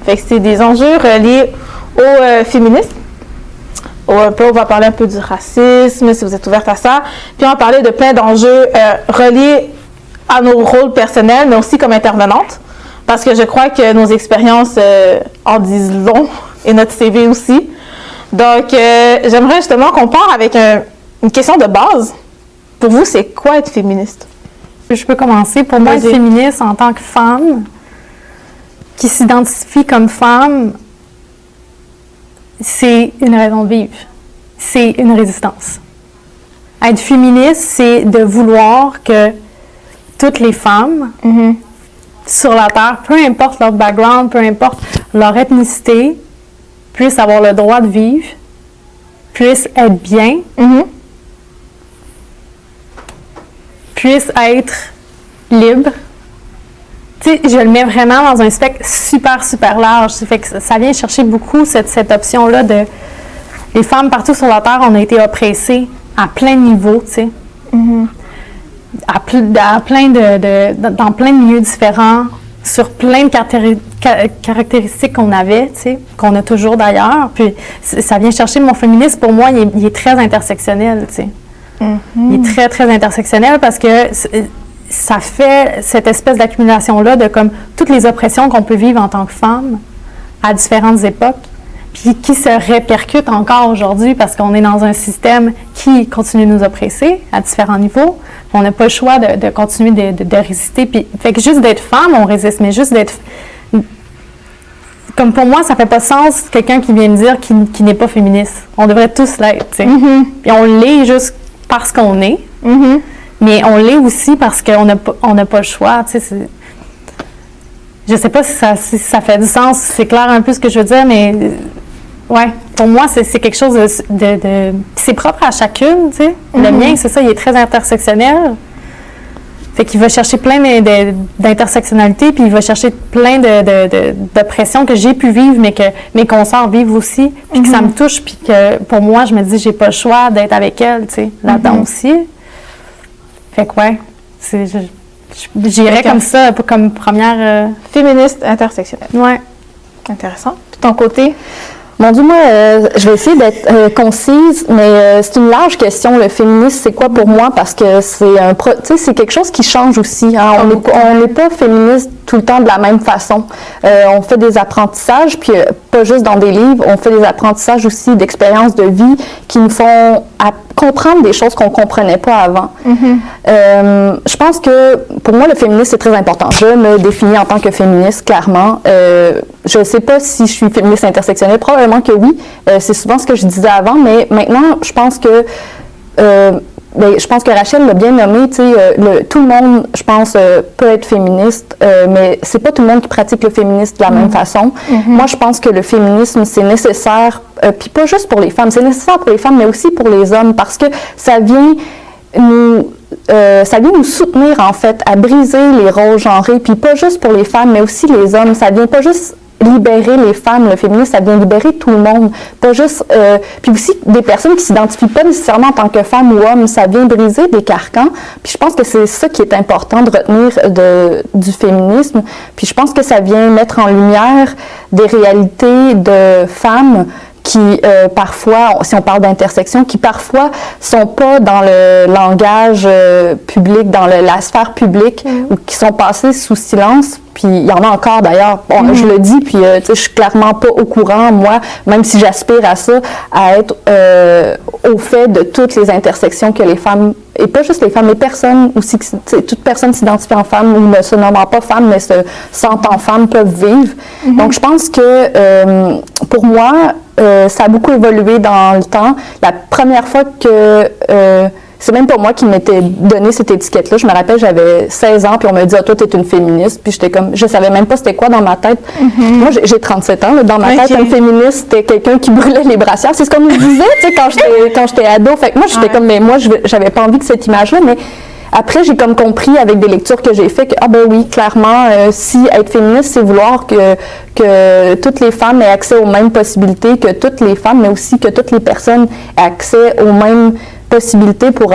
Fait que c'est des enjeux reliés au féminisme. On va parler un peu du racisme, si vous êtes ouverte à ça. Puis on va parler de plein d'enjeux reliés à nos rôles personnels, mais aussi comme intervenante. Parce que je crois que nos expériences en disent long, et notre CV aussi. Donc, j'aimerais justement qu'on parte avec une question de base. Pour vous, c'est quoi être féministe? Je peux commencer. Pour moi, être féministe en tant que femme, qui s'identifie comme femme, c'est une raison de vivre. C'est une résistance. Être féministe, c'est de vouloir que toutes les femmes sur la Terre, peu importe leur background, peu importe leur ethnicité, puissent avoir le droit de vivre, puissent être bien, puissent être libres. Tu sais, je le mets vraiment dans un spectre super, super large. Ça fait que ça vient chercher beaucoup cette option-là de... Les femmes partout sur la Terre, on a été oppressées à plein de niveaux, tu sais. Dans plein de milieux différents, sur plein de caractéristiques qu'on avait, tu sais, qu'on a toujours d'ailleurs. Puis ça vient chercher mon féminisme, pour moi, il est très intersectionnel, tu sais. Il est très, très intersectionnel parce que ça fait cette espèce d'accumulation-là de comme toutes les oppressions qu'on peut vivre en tant que femme à différentes époques, puis qui se répercutent encore aujourd'hui parce qu'on est dans un système qui continue de nous oppresser à différents niveaux. On n'a pas le choix de continuer de résister. Puis, fait que juste d'être femme, on résiste, mais juste d'être... Comme pour moi, ça fait pas sens quelqu'un qui vient me dire qu'il n'est pas féministe. On devrait tous l'être, tu sais. Puis on l'est juste parce qu'on est. Mais on l'est aussi parce qu'on n'a pas le choix, tu sais. Je sais pas si ça fait du sens, si c'est clair un peu ce que je veux dire, mais ouais, pour moi, c'est quelque chose de c'est propre à chacune, tu sais. Le mien, c'est ça, il est très intersectionnel. Fait qu'il va chercher plein d'intersectionnalités, puis il va chercher plein d'oppressions que j'ai pu vivre, mais que mes consoeurs vivent aussi, puis que ça me touche, puis que pour moi, je me dis, j'ai pas le choix d'être avec elles, tu sais, là-dedans aussi. Fait que ouais, j'irais comme ça, comme première... Féministe intersectionnelle. Ouais. Intéressant. Puis ton côté? Mon Dieu, moi, je vais essayer d'être concise, mais c'est une large question, le féminisme, c'est quoi pour moi? Parce que c'est quelque chose qui change aussi. Hein? On n'est pas féministe tout le temps de la même façon. On fait des apprentissages, puis pas juste dans des livres, on fait des apprentissages aussi d'expériences de vie qui nous font comprendre des choses qu'on ne comprenait pas avant. Je pense que, pour moi, le féminisme, c'est très important. Je me définis en tant que féministe, clairement. Je ne sais pas si je suis féministe intersectionnelle, probablement que oui. C'est souvent ce que je disais avant, mais maintenant, je pense que Rachel l'a bien nommé, tu sais, tout le monde, je pense, peut être féministe, mais c'est pas tout le monde qui pratique le féminisme de la même façon. Moi, je pense que le féminisme, c'est nécessaire, puis pas juste pour les femmes, c'est nécessaire pour les femmes, mais aussi pour les hommes, parce que ça vient nous soutenir, en fait, à briser les rôles genrés, puis pas juste pour les femmes, mais aussi les hommes. Ça vient pas juste libérer les femmes, le féminisme, ça vient libérer tout le monde, pas juste... puis aussi, des personnes qui s'identifient pas nécessairement en tant que femme ou homme, ça vient briser des carcans, puis je pense que c'est ça qui est important de retenir du féminisme, puis je pense que ça vient mettre en lumière des réalités de femmes qui parfois, si on parle d'intersection, qui parfois sont pas dans le langage public, dans la sphère publique, ou qui sont passées sous silence. Puis il y en a encore d'ailleurs, bon, je le dis, puis je suis clairement pas au courant, moi, même si j'aspire à ça, à être au fait de toutes les intersections que les femmes, et pas juste les femmes, les personnes aussi, toute personne s'identifie en femme ou ne se nommant pas femme, mais se sentant femme peuvent vivre. Donc je pense que pour moi, ça a beaucoup évolué dans le temps. La première fois que... c'est même pas moi qui m'étais donné cette étiquette-là. Je me rappelle, j'avais 16 ans, puis on m'a dit « Ah, toi, t'es une féministe ». Puis j'étais comme... Je savais même pas c'était quoi dans ma tête. Moi, j'ai 37 ans. Là, dans ma tête, un féministe, c'était quelqu'un qui brûlait les brassières. C'est ce qu'on me disait, tu sais, quand j'étais ado. Fait que moi, j'étais comme... Mais moi, j'avais pas envie de cette image-là, mais... Après, j'ai comme compris avec des lectures que j'ai fait que, ah ben oui, clairement, si être féministe, c'est vouloir que toutes les femmes aient accès aux mêmes possibilités, que toutes les femmes, mais aussi que toutes les personnes aient accès aux mêmes possibilités pour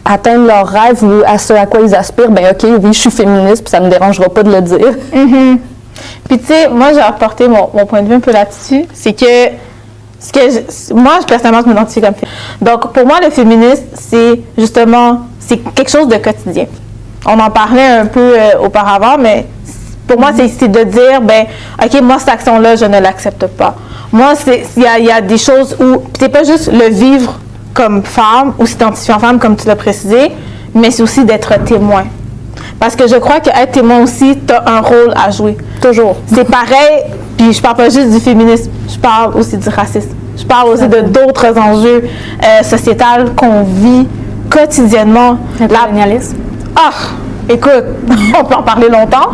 atteindre leurs rêves ou à ce à quoi ils aspirent, ben ok, oui, je suis féministe, puis ça me dérangera pas de le dire. Puis tu sais, moi j'ai apporté mon point de vue un peu là-dessus, c'est que moi personnellement je m'identifie comme féministe. Donc pour moi le féminisme c'est justement c'est quelque chose de quotidien. On en parlait un peu auparavant, mais pour moi c'est de dire ben ok moi cette action-là je ne l'accepte pas. Moi il y a des choses où c'est pas juste le vivre comme femme ou s'identifier en femme comme tu l'as précisé, mais c'est aussi d'être témoin. Parce que je crois qu'être témoin aussi, tu as un rôle à jouer. Toujours. C'est pareil, puis je parle pas juste du féminisme, je parle aussi du racisme. Je parle aussi de d'autres enjeux sociétals qu'on vit quotidiennement. Le colonialisme. Ah, écoute, on peut en parler longtemps,